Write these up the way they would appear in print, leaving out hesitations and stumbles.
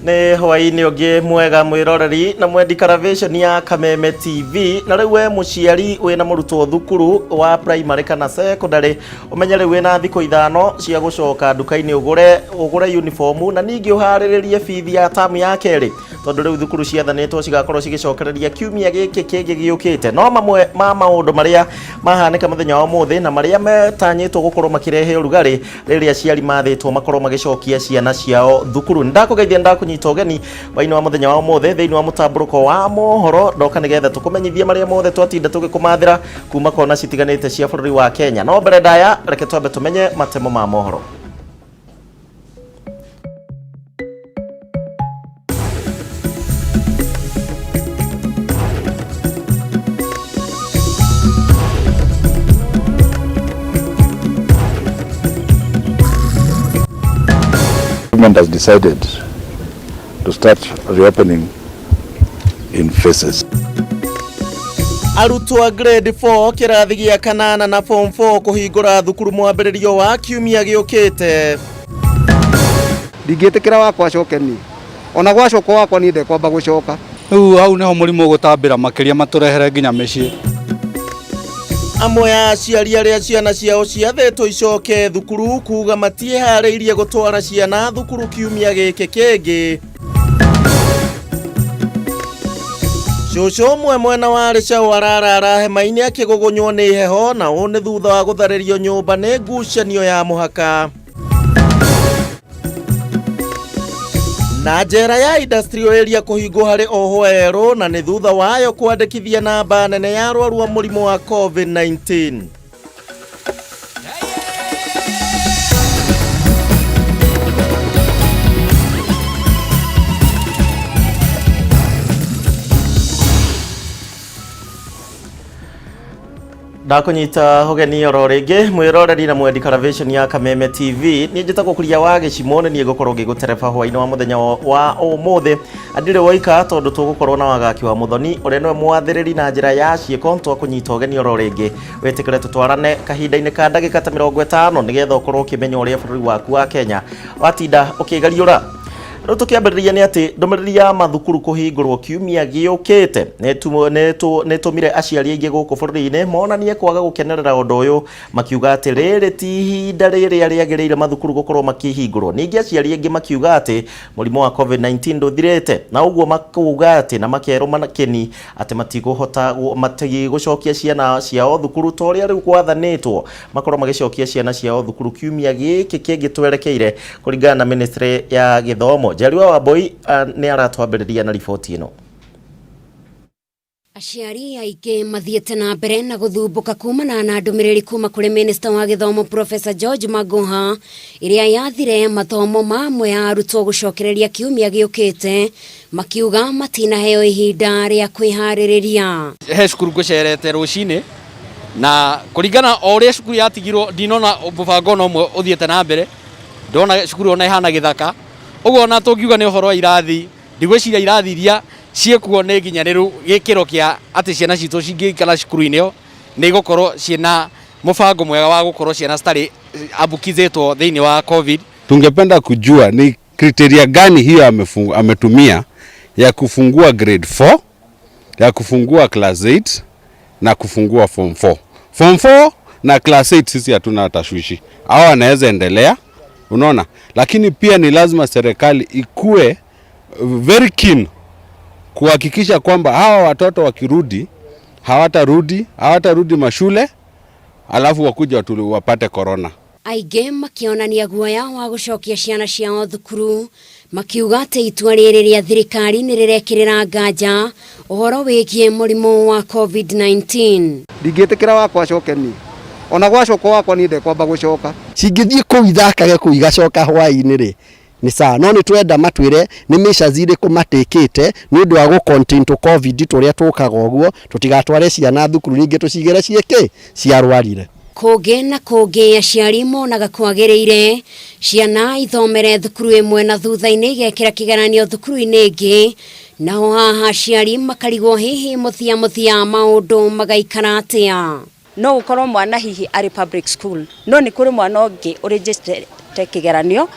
Nĩ hwaĩ-inĩ ũngĩ mwega mwĩroreri na mwendi Karavation ya Kameme TV na rĩu we mũciari wĩna mũrutwo thukuru wa primary kana secondary ũmenye rĩu wĩna thikũ ithano cia gũcoka nduka-inĩ ũgũre uniform na ningĩ ũharĩrĩrie bithi ya tamu ya kerĩ tondũ rĩu thukuru ciathanĩtwo cigakorwo cigĩcokereria kiumia gĩkĩ kĩngĩ gĩũkĩte. No mamwe ma maũndũ marĩa mahanĩka mũthenya wa ũmũthĩ na marĩa metanyĩtwo gũkorwo makĩrehe ũrugarĩ rĩrĩa aciari mathĩtwo makorwo magĩcokia ciana ciao thukuru. Ndakugeithia ndakunyita ũgeni waini wa mũthenya wa ũmũthĩ thĩinĩ wa Mutamburuko wa Mohoro ndoka nĩgetha tũkũmenyithie marĩa mothe twatinda tũgĩkũmathĩra kuma kona citiganĩte cia bũrũri wa Kenya. No mbere ndaya reke twambe tũmenye matemo ma mohoro. Government has decided to start reopening in phases. Arutwo a grade 4 kĩrathi gĩa kanana na form 4 kũhingũra thukuru mwambĩrĩrio wa kiumia gĩũkĩte. Ndingĩtĩkĩra wakwa acokeni. Ona gwacoka wakwa ni ndekwamba gũcoka. Rĩu hau nĩho mũrimũ gũtambĩra makĩria matũrehere nginya mĩciĩ. Amwe ya aciari arĩa ciana ciao ciathĩtwo icoke thukuru kuga matiĩharĩirie gũtwara ciana thukuru kiumia gĩkĩ kĩngĩ. Cũcũ ũmwe mwena wa Rĩcaũ ararara hema-inĩ akĩgũgũnywo nĩ heho na ũũ nĩ thutha wa gũtharĩrio nyũmba nĩ ngucanio ya mũhaka. Na njera ya industrial area kũhingwo harĩ ohwo erũ na nĩ thutha wayo kwandĩkithia namba nene ya arwaru a mũrimũ wa COVID-19. Ndakunyita hogeni oro rĩngĩ mwĩroreri na mwendi Karavation ya Kameme TV nĩ njĩtagwo kuria Wangeci nĩ ngũkorwo ngĩgũtereba hwaĩ-inĩ wa mũthenya wa ũmũthĩ ndirĩ woika tondũ tũgũkorwo na wagaki wa Muthoni ũrĩa nĩwe mwathĩrĩri na njĩra ya ciĩko twakũnyita hogeni oro rĩngĩ wĩtĩkĩre tũtwarane kahinda-inĩ ka ndagĩka ta 50 nĩgetha ũkorwo ũkĩmenya ũrĩa bũrũri waku wa Kenya watinda ũkĩgariũra. Rĩu tũkĩambĩrĩria nĩ atĩ ndũmĩrĩri ya mathukuru kũhingũrwo kiumia gĩũkĩte nĩtũmire aciari aingĩ gũkũ bũrũri-inĩ monanie kwaga gũkenerera ũndũ ũyũ makiuga atĩ rĩrĩ ti ihinda rĩrĩa rĩagĩrĩire mathukuru gũkorwo makĩhingũrwo. Ningĩ aciari aingĩ makiuga atĩ mũrimũ wa COVID-19 ndũthirĩte na ũguo makuga atĩ na makerwo makeni atĩ matigũcokia ciana ciao thukuru ta ũrĩa rĩu gwathanĩtwo makorwo magĩcokia ciana ciao thukuru kiumia gĩkĩ kĩngĩ twerekeire kũringana na ministry ya gĩthomo. Jariwa wa Boy nĩ aratwambĩrĩria na riboti ĩno. Aciari aingĩ mathiĩte na mbere na gũthumbũka kumana na ndũmĩrĩri kuma kũrĩ Minister wa Gĩthomo Professor George Magoha ĩrĩa yathire mathomo mamwe ya arutwo gũcokereria kiumia gĩũkĩte makiuga matinaheo ihinda rĩa kwĩharĩrĩria. He cukuru ngũcerete rũcinĩ na kũringana o ũrĩa cukuru yatigirwo ndinona mũbango no ũmwe ũthiĩte na mbere ndona cukuru ona ihana gĩthaka. Ũguo na tũngiuga nĩ ũhoro wa irathi ndigwĩciria irathi iria ciĩkuo nĩ nginyanĩru gĩkĩro kĩa atĩ ciana citũ cingĩikara cukuru-inĩ ĩyo nĩ igũkorwo ciĩna mũbango mwega wa gũkorwo ciana citarĩ ambukizĩtwo thĩinĩ wa COVID. Tungependa kujua ni kriteria gani hiyo ametumia ya kufungua grade 4, ya kufungua class 8 na kufungua form 4. Form 4 na class 8 sisi hatuna tashwishi. Hao wanaweza endelea. Unaona, lakini pia ni lazima serikali ikue very keen kuhakikisha kwamba hawa watoto wakirudi hawatarudi mashule alafu wakuja wapate corona. Aingĩ makionania guoya wa gũcokia ciana ciao thukuru makiuga atĩ itua rĩrĩ rĩa thirikari nĩ rĩrekĩrĩra nganja ũhoro wĩgiĩ mũrimũ wa COVID-19. Ndingĩtĩkĩra wakwa acokeni. Ona gwacoka wakwa ni ndekwamba gũcoka. Cingĩthiĩ kũu ithakage kũu igacoka hwaĩ-inĩ rĩ nĩ sawa no nĩ twenda matwĩre nĩ measures irĩkũ matĩkĩte nĩ ũndũ wa gũ-contain to COVID tũrĩa tũkaga ũguo tũtigatware ciana thukuru ningĩ tũcigere ciĩke ciarwarire. Kũngĩ na kũngĩ aciari monaga kwagĩrĩire ciana ithomere thukuru ĩmwe na thutha-inĩ igekĩra kĩgeranio thukuru-inĩ ĩngĩ nao haha aciari makarigwo hihi mũthia maũndũ magaikara atĩa. No ukorwo mwana hihi ari public school no ni kuri mwana ũngĩ ũregister kigeranio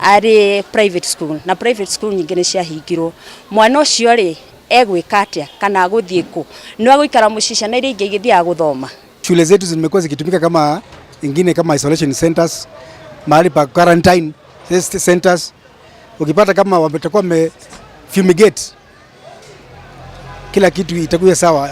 ari private school na private school nyingĩ nĩ ciahingirwo. Mwana ũcio rĩ egwĩka atĩa kana gũthiĩ kũ? Nĩ agũikara mũciĩ ciana iria ingĩ igĩthiaga gũthoma. Shule zetu zimekuwa zikitumika kama ingine kama isolation centers, mahali pa quarantine centers. Ukipata kama wametakuwa fumigate, kila kitu itakuwa sawa,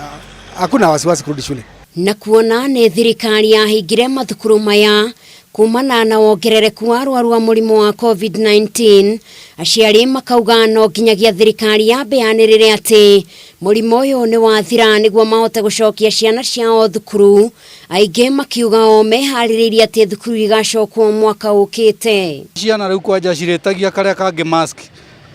hakuna wasiwasi kurudi shule. Na kuona nĩ thirikari yahingire mathukuru maya kumana na wongerereku wa arwaru wa mũrimũ wa COVID-19, aciari makauga no nginyagia thirikari yabeanĩrĩre atĩ mũrimũ ũyũ nĩ wathira nĩguo mahote gũcokia ciana ciao thukuru. Aingĩ makiuga o meharĩrĩirie atĩ thukuru igacokwo mwaka ũkĩte. Ciana rĩu kwanja cirĩtagia karĩa kangĩ mask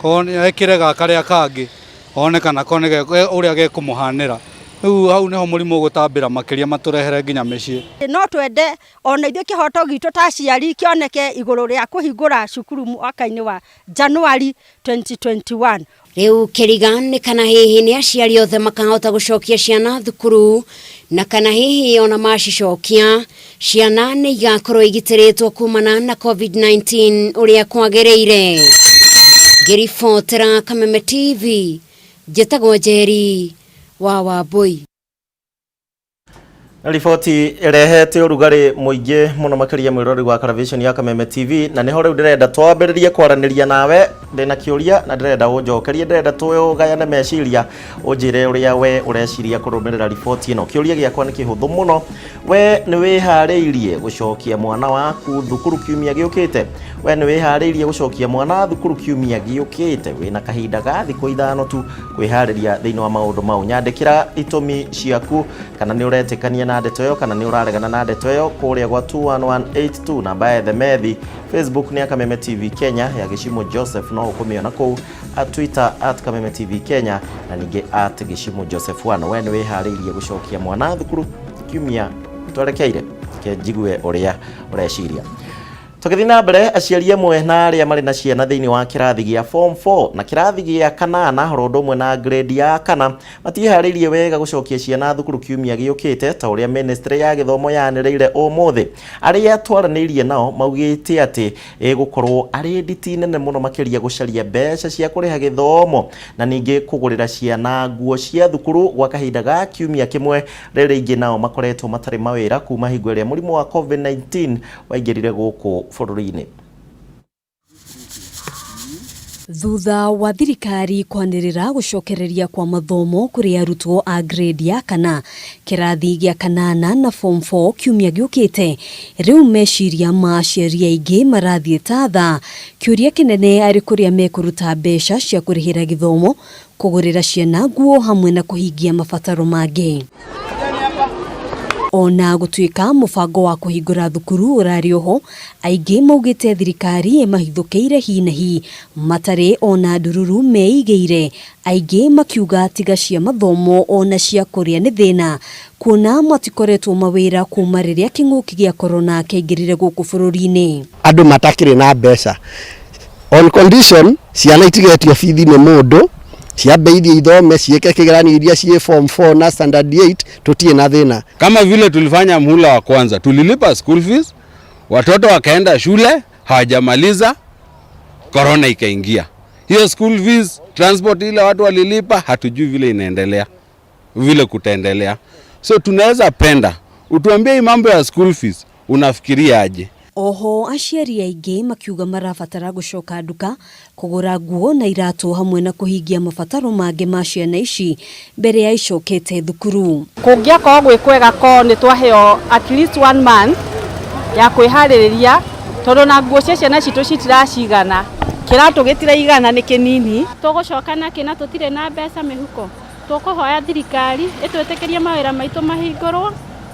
ekĩrega karĩa kangĩ onekana konege ũrĩa gekũmũhanĩra. Hau neho mũrimũ gũtambĩra makĩria matũrehere nginya mĩciĩ. No twende ona ithuĩ kĩhoto gitũ ta aciari kĩoneke igũrũ rĩa kũhingũra cukuru mwaka-inĩ wa January 2021. Rĩu kĩrigan kana hihi nĩ aciari othe makahota gũcokia ciana thukuru, na kana hihi ona macicokia ciana nĩ igakorwo igitĩrĩtwo kumana na COVID-19 ũrĩa kwagĩrĩire. Ngĩribotera Kameme TV, njĩtagwo Njeri wa Wambui. Riboti irehete urugari muingi muno makiria mwirori wa television ya Kameme TV, na niho riu ndirenda twambiririe kwaranĩria nawe ndina kiuria na ndirenda unjokerie, ndirenda twogayane meciria unjire uria we ureciria kurumirira riboti ino. Kiuria giakwa ni kihuthu muno, we ni wihariirie gucokia mwana waku thukuru kiumia giukite? We ni wihariirie gucokia mwana thukuru kiumia giukite? Wina kahinda ga thiku ithano tu kwihariria thiini wa maundu mau. Nyandikira itumi ciaku, kana ni uretikania na ndeto yo kana ni uraregana na ndeto yo kuria gwa 21182 namba ya Themethi. Facebook ni Kameme TV Kenya ya Gishimo Joseph, no ukomiona ku Twitter @Kameme TV Kenya na ninge @Gishimo Joseph 1. We ni wihariirie gucokia mwana thukuru kiumia twerekeire ke jigwe uria ureciria. Tukithii na mbere, aciari amwe na aria mari na ciana thiini wa kirathi gia form 4 na kirathi gia kanana horo mwe na grade ya kana matihariirie wega gucokia ciana thukuru kiumia giukite ta uria ministry ya githomo yaniriire umuthi. Aria twaranirie nao maugite ati gukorwo ari nditi nene muno makiria gucaria mbeca cia kuriha githomo na ningi kugurira ciana nguo cia thukuru gwa kahinda ga kiumia kimwe, rĩrĩa ingi nao makoretwo matari mawira kuma hingo ĩrĩa mũrimũ wa COVID-19 waingĩrire gũkũ bũrũri-inĩ. Thutha wa thirikari kwanĩrĩra gũcokereria kwa mathomo kũrĩ arutwo a grade ya kana kĩrathi gĩa kanana na form 4 kiumia gĩũkĩte, rĩu meciria ma aciari aingĩ marathiĩ ta tha. Kĩũria kĩnene arĩ kũrĩa mekũruta mbeca cia kũrĩhĩra gĩthomo, kũgũrĩra ciana nguo hamwe na kũhingia mabataro mangĩ. Ona gũtuĩka mũbango wa kũhingũra thukuru ũrarĩ oho, aingĩ maugĩte thirikari mahithũkĩire hi na hi, matarĩ ona ndururu meigĩire. Aingĩ makiuga tiga cia mathomo ona cia kũrĩa nĩ thĩna, kuona matikoretwo mawĩra kuma rĩrĩa kĩng'ũki gĩa corona kĩaingĩrire gũkũ bũrũri-inĩ. Andũ matakĩrĩ na mbeca, on condition ciana itigetio bithi nĩ mũndũ, ciambeithie ithome cieke kigeranio iria cie form 4 na standard 8 tutie na thina. Kama vile tulifanya mhula wa kwanza, tulilipa school fees, watoto wakaenda shule, hawajamaliza, corona ikaingia. Hiyo school fees, transport ile watu walilipa, hatujui vile inaendelea, vile kutaendelea. So tunaweza penda utuambie hii mambo ya school fees unafikiria aje? Oho aciari aingĩ makiuga marabatara gũcoka nduka kũgũra nguo na iratũ hamwe na kũhingia mabataro mangĩ ma ciana ici mbere ya icokete thukuru. Kũngĩakorwo gwĩ kwega ko nĩ twaheo at least 1 month ya kwĩharĩrĩria, tondũ na nguo cia ciana citũ citiracigana, kĩratũ gĩtiraigana nĩ kĩnini. Tũgũcoka na kĩna tũtirĩ na mbeca mĩhuko, tũkũhoya thirikari ĩtwĩtĩkĩrie mawĩra maitũ mahingũrwo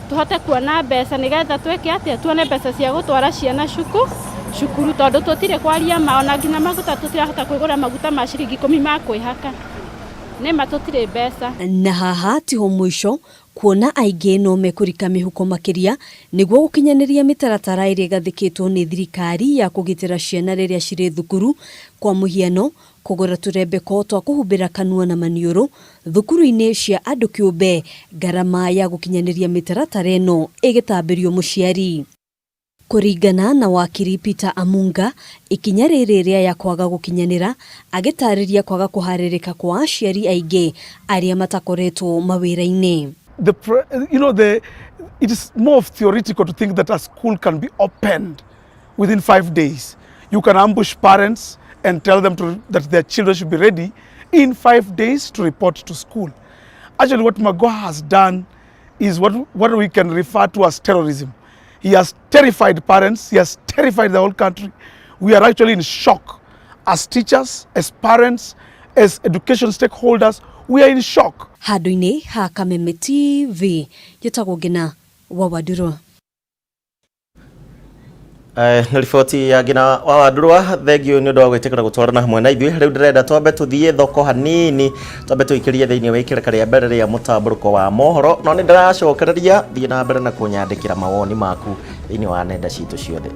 tuhote kuona mbeca nigetha tweke atia tuone mbeca cia gutwara ciana cukuru tondu tutire kwaria maona nginya maguta tutirahota kwigura maguta ma ciringi 10 ma kwihaka nema tutire mbeca. Na haha tiho mwisho, kuona aingĩ no mekũrika mĩhuko makĩria nĩguo gũkinyanĩria mĩtaratara ĩrĩa ĩgathĩkĩtwo nĩ thirikari ya kũgitĩra ciana rĩrĩa cirĩ thukuru, kwa mũhiano kũgũra tũrembeko twa kũhumbĩra kanua na maniũrũ thukuru-inĩ cia andũ kĩũmbe, ngarama ya gũkinyanĩria mĩtaratara ĩno ĩgĩtambĩrio mũciari. Kuringana na wakiri Peter Amunga, ikinya riria ya kwaga gukinyanira agitariria kwaga kuharirika kwa aciari aige aria matakoretwo mawira-ini. It is more of theoretical to think that a school can be opened within 5 days. You can ambush parents and tell them that their children should be ready in 5 days to report to school. Actually, what Magoha has done is what we can refer to as terrorism. He has terrified parents, he has terrified the whole country. We are actually in shock. As teachers, as parents, as education stakeholders, we are in shock. Haduine ha Kameme TV, yetagwo Ngina wa Wadurwa. Na riboti ya Ngina wa Wadurwa, thengio ni undu wa gwitikira gutwarana hamwe na ithuĩ. Riu ndirenda twambe tuthie thoko hanini, twambe tuikirie thiini wa ikireka ria mbere ria Mutamburuko wa Mohoro, no ni ndiracokereria thie na mbere na kunyandikira mawoni maku thiini wa nenda citu ciothe.